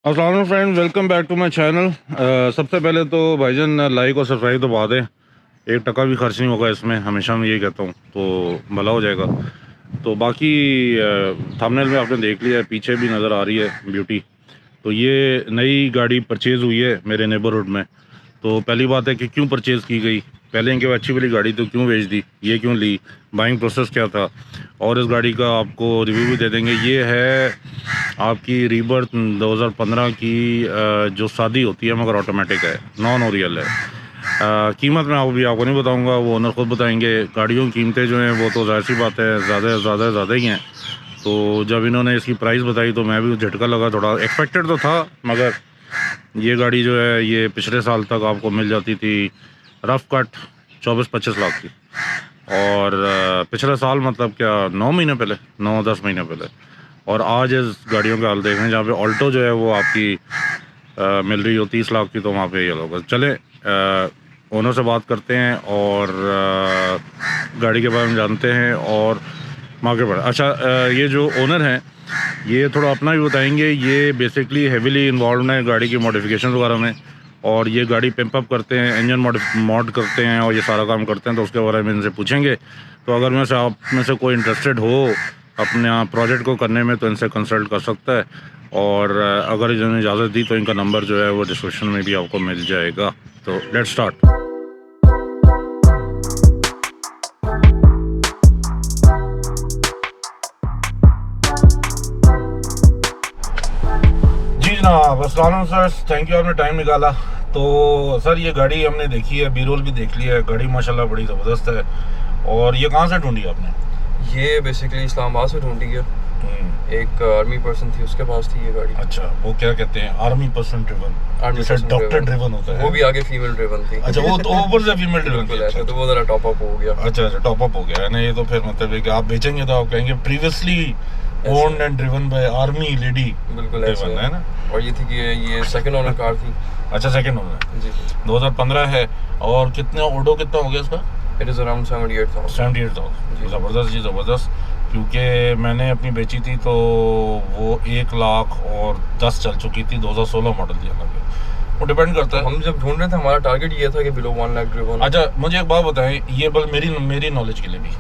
अस्सलाम friend, welcome back to my channel. सबसे पहले तो भाईजान लाइक और सब्सक्राइब दबा दें। एक टका भी खर्च नहीं होगा इसमें, हमेशा मैं यही कहता हूँ, तो भला हो जाएगा। तो बाकी थंबनेल में आपने देख लिया है, पीछे भी नज़र आ रही है ब्यूटी। तो ये नई गाड़ी परचेज़ हुई है मेरे नेबरहुड में। तो पहली बात है कि क्यों परचेज़ की गई, पहले इनके अच्छी वाली गाड़ी तो क्यों बेच दी, ये क्यों ली, बाइंग प्रोसेस क्या था, और इस गाड़ी का आपको रिव्यू भी दे देंगे। ये है आपकी रीबर्थ 2015 की जो शादी होती है, मगर ऑटोमेटिक है, नॉन ओरियल है। कीमत मैं आपको नहीं बताऊंगा, वो ओनर खुद बताएंगे। गाड़ियों की कीमतें जो हैं वो तो ज़ाहिर सी बात है ज़्यादा ही हैं। तो जब इन्होंने इसकी प्राइस बताई तो मैं भी झटका लगा, थोड़ा एक्सपेक्टेड तो था, मगर ये गाड़ी जो है ये पिछले साल तक आपको मिल जाती थी रफ कट 24-25 लाख की। और पिछले साल मतलब क्या 9 महीने पहले, 9-10 महीने पहले। और आज इस गाड़ियों के हाल देख रहे हैं, जहाँ पे ऑल्टो जो है वो आपकी मिल रही हो 30 लाख की, तो वहाँ पे ये लोग चले ओनर से बात करते हैं और गाड़ी के बारे में जानते हैं और मार्केट पर। अच्छा, ये जो ओनर हैं ये थोड़ा अपना भी बताएंगे। ये बेसिकली हेविली इन्वॉल्व है गाड़ी की मॉडिफिकेशन वगैरह में, और ये गाड़ी पिम्प अप करते हैं, इंजन मॉड करते हैं और ये सारा काम करते हैं। तो उसके बारे में इनसे पूछेंगे। तो अगर में से आप में से कोई इंटरेस्टेड हो अपने प्रोजेक्ट को करने में तो इनसे कंसल्ट कर सकता है। और अगर इन्होंने इजाज़त दी तो इनका नंबर जो है वो डिस्क्रिप्शन में भी आपको मिल जाएगा। तो लेट्स स्टार्ट। जी जनाब, अस्सलाम सर, थैंक यू, आपने टाइम निकाला। तो सर ये गाड़ी हमने देखी है, बी रोल भी देख लिया है, गाड़ी माशाल्लाह बड़ी ज़बरदस्त है। और ये कहाँ से ढूंढी आपने? ये बेसिकली इस्लामाबाद से ढूंढी है। एक आर्मी पर्सन थी, उसके पास थी ये गाड़ी। अच्छा, वो क्या कहते हैं, आर्मी पर्सन ड्रिवन, जैसे डॉक्टर ड्रिवन होता है। वो भी आगे फीमेल ड्रिवन थी। अच्छा, वो तो ऊपर से फीमेल ड्रिवन थी। ऐसा तो वो जरा टॉप अप हो गया। अच्छा, टॉप अप हो गया है ना। ये तो फिर मतलब है कि आप बेचेंगे तो आप कहेंगे previously owned and driven by army lady. बिल्कुल ऐसा है ना। और ये थी कि ये सेकंड ओनर कार थी। अच्छा, सेकंड ओनर जी। 2015 है। और कितने ऑडो कितना हो गया इसका? It is around 78,000। ज़बरदस्त जी, ज़बरदस्त। क्योंकि मैंने अपनी बेची थी तो वो 1,10,000 चल चुकी थी, 2016 मॉडल दिया था। वो डिपेंड करता है। हम जब ढूंढ रहे थे हमारा टारगेट ये था कि बिलो 1 लाख ड्रिवन। अच्छा, मुझे एक बात बताएं, ये बल मेरी नॉलेज के लिए भी,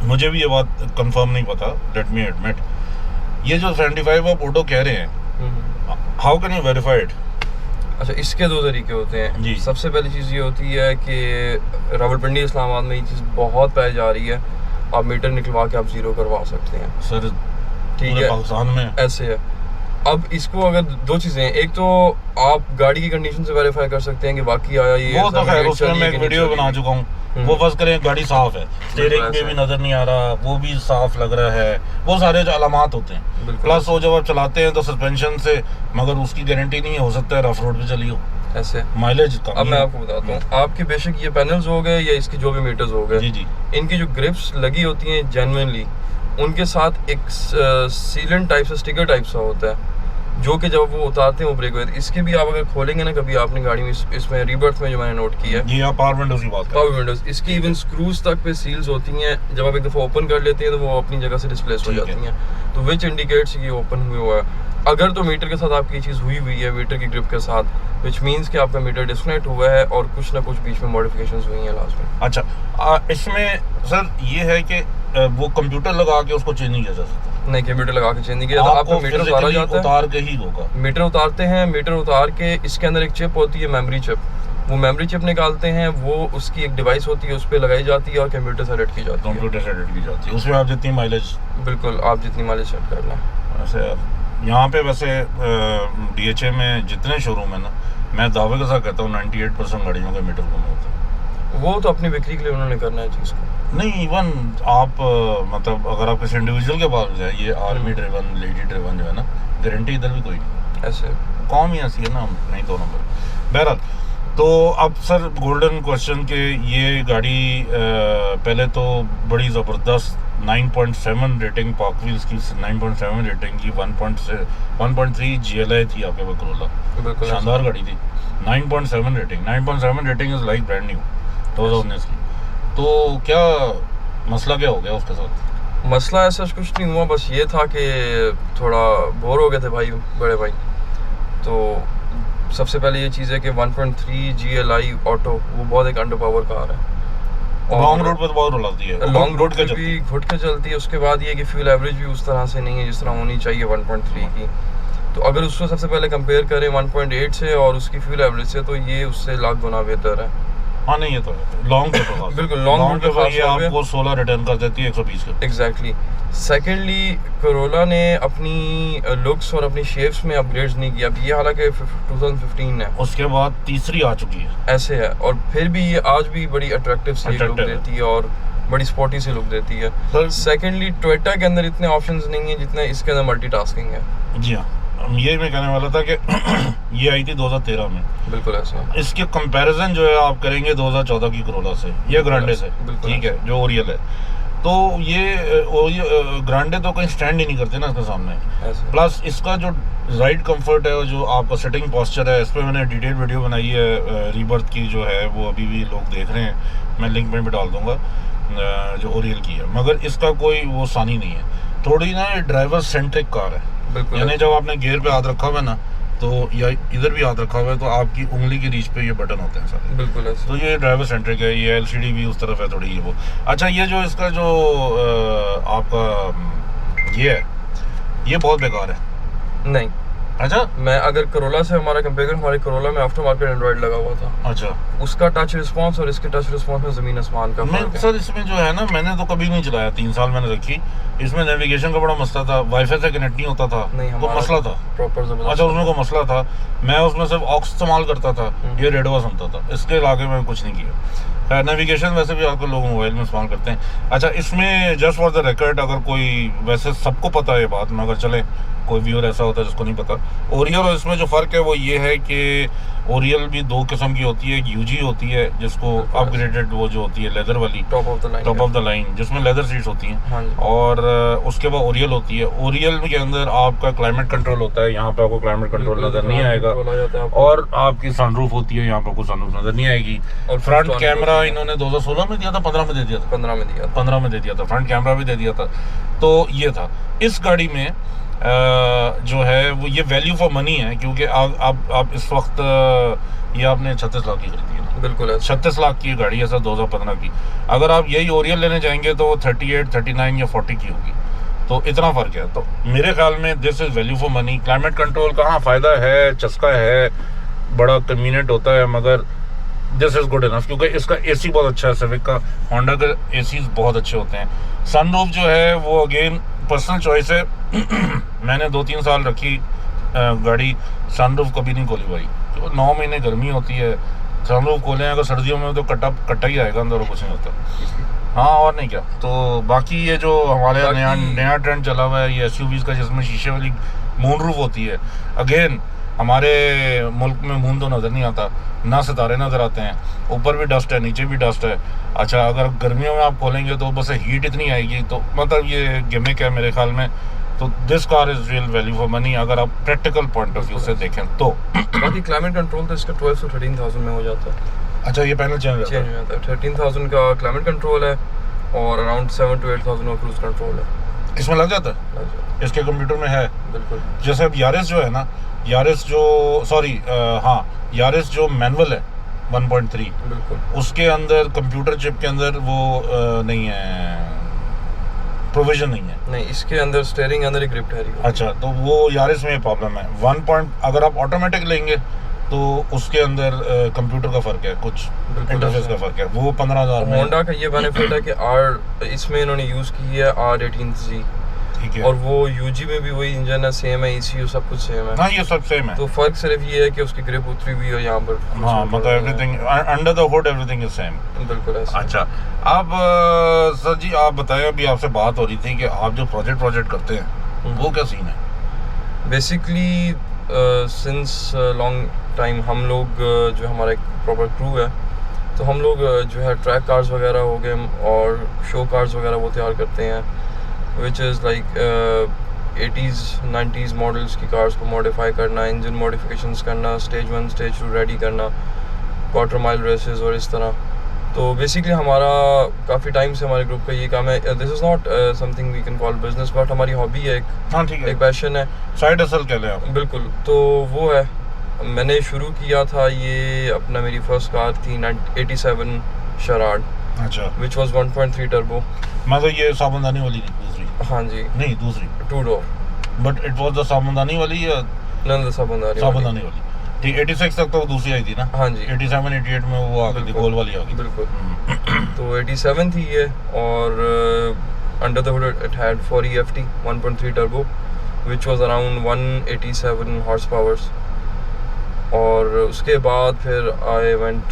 मुझे भी ये बात कंफर्म नहीं पता, लेट मी एडमिट। ये जो 75 आप ऑटो कह रहे हैं, how can you verify it? अच्छा, इसके दो तरीके होते हैं जी। सबसे पहली चीज़ ये होती है कि रावलपिंडी इस्लामाबाद में ये चीज़ बहुत पाई जा रही है। आप मीटर निकलवा के आप जीरो करवा सकते हैं सर। ठीक है, पाकिस्तान में ऐसे है। अब इसको अगर दो चीज़ें हैं, एक तो आप गाड़ी की कंडीशन से वेरीफाई कर सकते हैं कि वाकई आया ये, वो तो खैर उसमें मैं एक वीडियो बना चुका हूँ। वो बस करें गाड़ी साफ है, स्टीयरिंग पे भी नजर नहीं आ रहा, वो भी साफ लग रहा है, वो सारे जो अलामात होते हैं। प्लस वो जब आप चलाते हैं तो सस्पेंशन से, मगर उसकी गारंटी नहीं है, हो सकता है रफ रोड पे चली हो, ऐसे माइलेज कम। अब मैं आपको बताता हूँ, आपके बेशक ये पैनल्स हो गए या इसकी जो भी मीटर्स हो गए, जी, इनकी जो ग्रिप्स लगी होती हैं जेन्युइनली, उनके साथ एक सीलेंट टाइप से स्टिकर टाइप सा होता है, जो कि जब वो उतारते हैं वो ब्रेक होते हैं। इसके भी आप अगर खोलेंगे ना कभी आपने गाड़ी में, इसमें रीबर्थ में जो मैंने नोट किया है, ये आप पावर विंडोज की बात कर रहे हैं। पावर विंडोज, इसकी इवन स्क्रूज तक पे सील्स होती हैं। जब आप एक दफ़ा ओपन कर लेते हैं तो वो अपनी जगह से डिस्प्लेस हो जाती हैं, तो विच इंडिकेट्स कि ओपन हुआ है। अगर तो मीटर के साथ आपकी चीज़ हुई है, मीटर की ग्रिप के साथ, विच मीन्स कि आपका मीटर डिस्कनेक्ट हुआ है और कुछ ना कुछ बीच में मॉडिफिकेशंस हुई हैं लास्ट में। अच्छा, इसमें सर ये है कि वो कंप्यूटर लगा के उसको चेंज नहीं किया जा सकता? नहीं, कि मीटर लगा के चेंज नहीं किया जाता, आपका मीटर उतारा जाता है, उतार के ही होगा। मीटर उतारते हैं, मीटर उतार के इसके अंदर एक चिप होती है, मेमोरी चिप, वो मेमोरी चिप निकालते हैं, वो उसकी एक डिवाइस होती है, उस पर लगाई जाती है और कंप्यूटर से एडिट की जाती है। कंप्यूटर से एडिट की जाती है, उसमें आप जितनी माइलेज, बिल्कुल आप जितनी माइलेज सेट कर लें। वैसे यहाँ पे वैसे DHA में जितने शोरूम है ना, मैं दावे के साथ कहता हूँ 98% गाड़ियों का मीटर गुम होता है। वो तो अपनी बिक्री के लिए उन्होंने करना है चीज़ को। नहीं, इवन आप मतलब अगर आप किसी इंडिविजुअल के पास जाए, ये आर्मी ड्रिवन, लेडी ड्रिवन जो है ना, गारंटी इधर भी कोई नहीं, ऐसे कौम ही ऐसी है ना, नहीं 2 नंबर। बहरहाल, तो अब सर गोल्डन क्वेश्चन के ये गाड़ी पहले तो बड़ी ज़बरदस्त 9.7 रेटिंग, पाक व्हील्स की 9.7 रेटिंग की, 1.3 GLI थी आपके पास करोला, बिल्कुल शानदार गाड़ी थी। 9.7 rating is like brand new 2019 की। तो क्या मसला क्या हो गया उसके साथ? मसला ऐसा कुछ नहीं हुआ, बस ये था कि थोड़ा बोर हो गए थे भाई, बड़े भाई। तो सबसे पहले ये चीज़ है कि 1.3 GLI ऑटो वो बहुत एक अंडर पावर कार है, लॉन्ग रोड पे तो बहुत रुलाती है, लॉन्ग रोड पे भी घुट के चलती है। उसके बाद ये कि फ्यूल एवरेज भी उस तरह से नहीं है जिस तरह होनी चाहिए 1.3 की। तो अगर उसको सबसे पहले कंपेयर करें 1.8 से और उसकी फ्यूल एवरेज से, तो ये उससे लाख गुना बेहतर है। हाँ नहीं ये तो लॉन्ग पे तो बिल्कुल लॉन्ग पे ये आपको 16 रिटर्न कर देती है 120 के। एग्जैक्टली। सेकेंडली कोरोला ने अपनी लुक्स और अपनी शेप्स में अपग्रेड्स नहीं किया। अब ये हालांकि 2015 है, उसके बाद तीसरी आ चुकी है ऐसे है, और फिर भी ये आज भी बड़ी अट्रैक्टिव सी लुक देती है और बड़ी स्पोर्टी सी लुक देती है। सेकेंडली टोयोटा के अंदर इतने ऑप्शंस नहीं है जितने इसके अंदर मल्टीटास्किंग है। जी हाँ, ये मैं कहने वाला था कि ये आई थी 2013 में। बिल्कुल ऐसे है। इसके कंपैरिजन जो है आप करेंगे 2014 की कोरोला से या ग्रांडे से, ठीक है, जो ओरियल है, तो ये ग्रांडे तो कहीं स्टैंड ही नहीं करते ना इसके सामने। प्लस इसका जो राइड कंफर्ट है और जो आपका सिटिंग पोस्चर है, इस पर मैंने डिटेल वीडियो बनाई है रीबर्थ की जो है, वो अभी भी लोग देख रहे हैं, मैं लिंक में भी डाल दूंगा, जो ओरियल की है। मगर इसका कोई वो सानी नहीं है, थोड़ी ना ड्राइवर सेंट्रिक कार है। यानी जब आपने गियर पे हाथ रखा हुआ है ना, तो या इधर भी हाथ रखा हुआ है, तो आपकी उंगली की रीच पे ये बटन होते हैं सारे। बिल्कुल ऐसे। तो ये ड्राइवर सेंट्रिक है, ये LCD भी उस तरफ है थोड़ी, ये वो। अच्छा, ये जो इसका जो आपका ये है, ये बहुत बेकार है। नहीं, अच्छा, मैं अगर कोरोला से हमारा कंपेयर करूं, हमारे कोरोला में आफ्टर मार्केट एंड्रॉइड लगा हुआ था। अच्छा, उसका टच रिस्पांस और इसके टच रिस्पांस में जमीन आसमान का फर्क है। सर इसमें जो है ना, मैंने तो कभी नहीं चलाया, 3 साल मैंने रखी, इसमें नेविगेशन का बड़ा मसला था, वाईफाई से कनेक्ट नहीं होता था, तो मसला था प्रॉपर जबरदस्त। अच्छा, उसमें कोई मसला था, मैं उसमें सिर्फ ऑक्स इस्तेमाल करता था, ये रेडवा सुनता था, इसके आगे में कुछ नहीं किया। नेविगेशन वैसे भी आजकल लोग मोबाइल में इस्तेमाल करते हैं। अच्छा, इसमें जस्ट फॉर द रिकॉर्ड, अगर कोई, वैसे सबको पता है ये बात, मगर चले कोई व्यूअर ऐसा होता है जिसको नहीं पता, ओरियल और इसमें जो फ़र्क है वो ये है कि ओरियल भी 2 किस्म की होती है। एक UG होती है, जिसको अपग्रेडेड वो जो होती है लेदर वाली, टॉप ऑफ द लाइन, जिसमें लेदर सीट्स होती हैं। हाँ, और उसके बाद ओरियल होती है। ओरियल के अंदर आपका क्लाइमेट कंट्रोल होता है, यहाँ पे आपको क्लाइमेट कंट्रोल नजर नहीं आएगा, और आपकी सनरूफ होती है, यहाँ पे आपको सनरूफ नजर नहीं आएगी। और फ्रंट कैमरा इन्होंने 2016 में दिया था, 15 में दे दिया था, 15 में दे दिया था, फ्रंट कैमरा भी दे दिया था। तो ये था इस गाड़ी में जो है वो, ये वैल्यू फॉर मनी है, क्योंकि आप इस वक्त ये आपने 36 लाख की खरीदी है। बिल्कुल 36 लाख की गाड़ी है सर, 2015 की। अगर आप यही ओरियल लेने जाएंगे तो 38, 39 या 40 की होगी, तो इतना फ़र्क है। तो मेरे ख्याल में this is value for money. Climate control का हाँ फ़ायदा है, चस्का है, बड़ा कन्वीनियंट होता है, मगर दिस इज़ गुड इनफ, क्योंकि इसका AC बहुत अच्छा है। सिविक का, होंडा के ACs बहुत अच्छे होते हैं। सनरूफ जो है वो अगेन पर्सनल चॉइस है। मैंने 2-3 साल रखी गाड़ी, सनरूफ कभी नहीं खोली भाई, तो 9 महीने गर्मी होती है, सनरूफ खोलें अगर सर्दियों में तो कट्टा ही आएगा अंदर, और कुछ नहीं होता। हाँ, और नहीं क्या। तो बाकी ये जो हमारे नया ट्रेंड चला हुआ है, ये SUVs का, जिसमें शीशे वाली मून रूफ होती है। अगेन हमारे मुल्क में मून तो नज़र नहीं आता, ना सितारे नज़र आते हैं, ऊपर भी डस्ट है, नीचे भी डस्ट है। अच्छा, अगर गर्मियों में आप खोलेंगे तो बस हीट इतनी आएगी, तो मतलब ये गिमिक है मेरे ख्याल में। तो this car is real value for money, अगर आप प्रैक्टिकल पॉइंट ऑफ व्यू से देखें तो। बाकी क्लाइमेट कंट्रोल तो इसका 12 से 13,000 में हो जाता है। अच्छा, ये पैनल चेंज हो जाता है। 13,000 का क्लाइमेट कंट्रोल है और अराउंड 7 to 8,000 का क्रूज कंट्रोल है। इसमें लग जाता है, इसके कंप्यूटर में है। बिल्कुल। जैसे अब यारिस जो है ना, यारिस जो मैनुअल है 1.3, बिल्कुल, उसके अंदर कंप्यूटर चिप के अंदर वो नहीं है, प्रोविजन नहीं है। नहीं, इसके अंदर स्टीयरिंग अंदर एक ग्रिप ठहरी। अच्छा, तो वो यारिस में प्रॉब्लम है। अगर आप ऑटोमेटिक लेंगे तो उसके अंदर कंप्यूटर का फर्क है, कुछ इंटरफेस का फर्क है, वो 15,000 में। होंडा का ये बेनिफिट है कि इसमें इन्होंने यूज़ की है R18Z, ठीक है, और वो UG में भी वही इंजन है, सेम है, ECU सब कुछ सेम है। हाँ, ये सब सेम है। तो फर्क सिर्फ ये है कि उसकी ग्रिप उतरी हुई है यहाँ पर। हाँ, मतलब everything under the hood everything is same. बिल्कुल ऐसा। अच्छा, अब सर जी आप बताएं, अभी आपसे बात हो रही थी कि आप जो प्रोजेक्ट करते हैं वो क्या सीन है? बेसिकली सिंस लॉन्ग टाइम हम लोग जो हमारा एक प्रॉपर क्रू है, तो हम लोग जो है ट्रैक कार्स वगैरह हो गए और शो कार्स वगैरह वो तैयार करते हैं, which is like 80s 90s models की कार्स को मॉडिफाई करना, इंजन मॉडिफिकेशंस करना, स्टेज 1 स्टेज 2 रेडी करना, क्वार्टर माइल रेसेस और इस तरह। तो बेसिकली हमारा काफ़ी टाइम से हमारे ग्रुप का ये काम है, this is not something we can call business, but हमारी हॉबी है, हाँ ठीक है, एक पैशन है, साइड हसल कह लें आप। बिल्कुल। तो वो है, मैंने शुरू किया था ये अपना, मेरी फर्स्ट कार थी 87 शराड, अच्छा, विच वाज 1.3 टर्बो। मतलब ये साबुनदानी वाली नहीं, दूसरी? हाँ जी, नहीं दूसरी, 2 door, but it was the साबुनदानी वाली या नंद साबुनदानी साबुनदानी वाली? ठीक, 86 तक तो वो दूसरी आई थी ना? हाँ जी, 87 88 में वो आ गई थी, बिल्कुल। गोल वाली आ गई थी। बिल्कुल। तो 87 थी ये, और under the hood it had 4 EFT 1.3 turbo which was around 187 horse powers. और उसके बाद फिर आई वेंट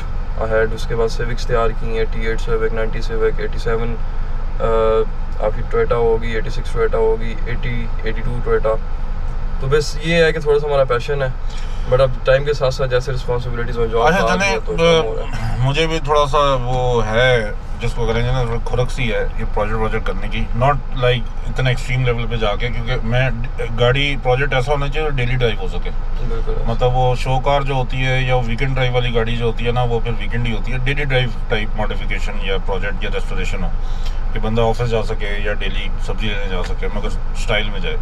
अहेड, उसके बाद सिविक्स तैयार की हैं, T8 सिविक, 90 सिविक, 87 आपकी टोयोटा होगी, 86 टोयोटा होगी, 80 82 टोयोटा। तो बस ये है कि थोड़ा सा हमारा पैशन है, बट अब टाइम के साथ साथ जैसे रिस्पॉन्सिबिलिटीज में जॉब अच्छा आ गई चले, है तो कम हो रहा है। मुझे भी थोड़ा सा वो है जिसको करेंगे ना, थोड़ी खुरक सी है ये प्रोजेक्ट करने की, नॉट लाइक इतना एक्सट्रीम लेवल पे जाके, क्योंकि मैं गाड़ी प्रोजेक्ट ऐसा होना चाहिए जो डेली ड्राइव हो सके। बिल्कुल। मतलब वो शो कार जो होती है या वीकेंड ड्राइव वाली गाड़ी जो होती है ना, वो फिर वीकेंड ही होती है। डेली ड्राइव टाइप मॉडिफिकेशन या प्रोजेक्ट या रेस्टोरेशन हो कि बंदा ऑफिस जा सके या डेली सब्जी लेने जा सके, मगर स्टाइल में जाए।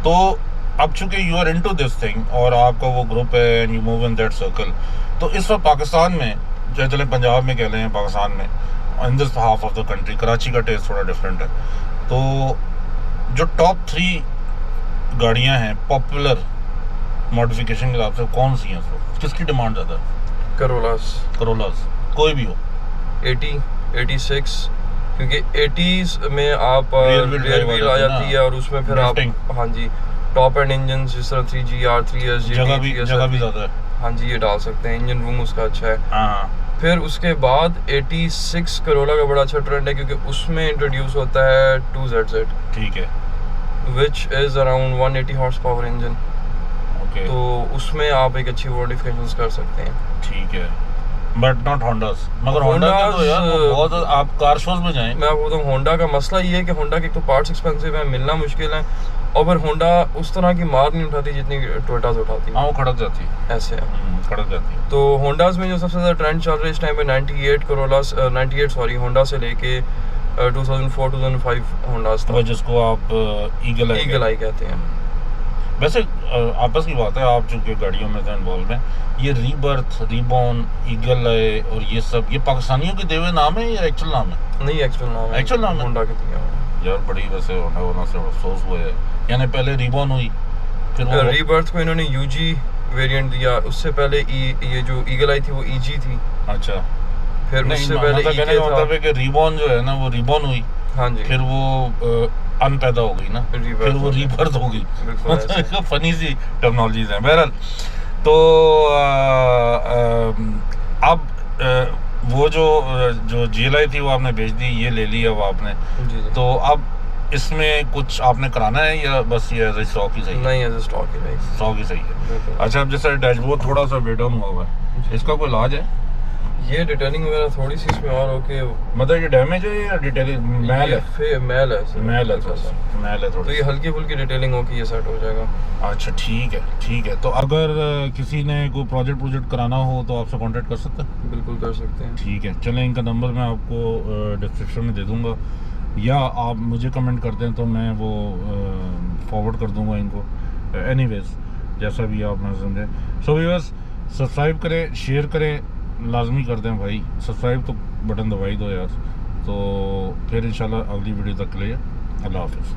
तो अब चूंकि you are into this thing और आपका वो ग्रुप है and you move in that circle, तो इस वक्त पाकिस्तान में, चाहे चले पंजाब में कह लें, पाकिस्तान में, in this half of the country, Karachi का टेस्ट थोड़ा डिफरेंट है। तो जो टॉप 3 गाड़ियां हैं पॉपुलर मॉडिफिकेशन के हिसाब से, कौन सी हैं? किसकी डिमांड ज़्यादा है? करोलास कोई भी हो, 80 86, क्योंकि 80s में आप Rear wheel rear drive wheel आ आ जाती है जाती ना, है, और उसमें फिर आप, Drifting। हाँ जी, टॉप एंड इंजन जिस तरह 3GR 3SG जगह भी ज़्यादा है। हाँ जी, ये डाल सकते हैं, इंजन रूम उसका अच्छा है। हाँ, फिर उसके बाद 86 करोला का बड़ा अच्छा ट्रेंड है, क्योंकि उसमें इंट्रोड्यूस होता है 2ZZ ठीक है, which is around 180 horse power engine. Okay, तो उसमें आप एक अच्छी मॉडिफिकेशंस कर सकते हैं। ठीक है, बट नॉट होंडास। मगर होंडा का तो यार वो बहुत, आप कार शोज में जाएं। मैं आपको बताऊँ, होंडा का मसला ये है कि होंडा के एक तो पार्ट्स एक्सपेंसिव है, मिलना मुश्किल है, और फिर होंडा उस तरह की मार नहीं उठाती जितनी टोयोटास उठाती हाँ है, वो खड़क जाती है, ऐसे है। खड़क जाती है। तो होंडास में जो सबसे ज़्यादा ट्रेंड चल रहा है इस टाइम पे 98 करोलास, 98 सॉरी, होंडा से लेके 2004 2005 होंडास वो था, जिसको आप ईगल आई कहते हैं। वैसे आपस की बात है, आप चूंकि गाड़ियों में तो इन्वॉल्व हैं, ये रीबर्थ, रीबॉर्न, ईगल है और ये सब, ये पाकिस्तानियों के देवे नाम है या एक्चुअल नाम है? नहीं, एक्चुअल नाम है, Actual नाम है? होंडा के दिया हुआ है। यार बड़ी वैसे होंडा होना से अफसोस हुआ है, यानी पहले रीबॉर्न हुई, फिर वो रीबर्थ को इन्होंने UG वेरिएंट दिया, उससे पहले ये जो ईगल आई थी वो EG थी, अच्छा, फिर नहीं उससे मतलब पहले कहने EK का मतलब है था। कि रीबॉर्न जो है ना, वो रीबॉर्न हुई, हाँ जी, फिर वो अनपैदा हो गई ना, Rebirth फिर वो हो गई। रीबर्थ हो गई। बिल्कुल ऐसे। फनी सी टेक्नोलॉजीज हैं। बहरहाल, तो अब वो जो GLI थी वो आपने बेच दी, ये ले ली अब आपने, जी जी। तो अब इसमें कुछ आपने कराना है या बस ये एज ए स्टॉक ही सही है? नहीं, एज अ स्टॉक ही नहीं। स्टॉक ही सही है। बिल्कुल। अच्छा, अब जैसे डैशबोर्ड थोड़ा सा वेट डाउन हुआ है, इसका कोई इलाज है? ये डिटेलिंग वगैरह थोड़ी सी इसमें और होके, मतलब ये डैमेज है या डिटेलिंग मैल है? मैल है सर, मैल है हल्का थोड़ा सा। सा, मैल है तो थोड़ी ये हल्की फुल्की डिटेलिंग हो के ये सेट हो जाएगा। अच्छा ठीक है, ठीक है। तो अगर किसी ने कोई प्रोजेक्ट कराना हो तो आपसे कांटेक्ट कर सकते हैं? बिल्कुल कर सकते हैं। ठीक है, चलें, इनका नंबर मैं आपको डिस्क्रिप्शन में दे दूंगा, या आप मुझे कमेंट कर दें तो मैं वो फॉरवर्ड कर दूंगा इनको। एनीवेज, जैसा भी आप मैं समझें। सो व्यूअर्स, सब्सक्राइब करें, शेयर करें, लाजमी कर दें भाई, सब्सक्राइब तो बटन दबाई दो यार। तो फिर इंशाल्लाह अगली वीडियो तक के लिए अल्लाह हाफिज़।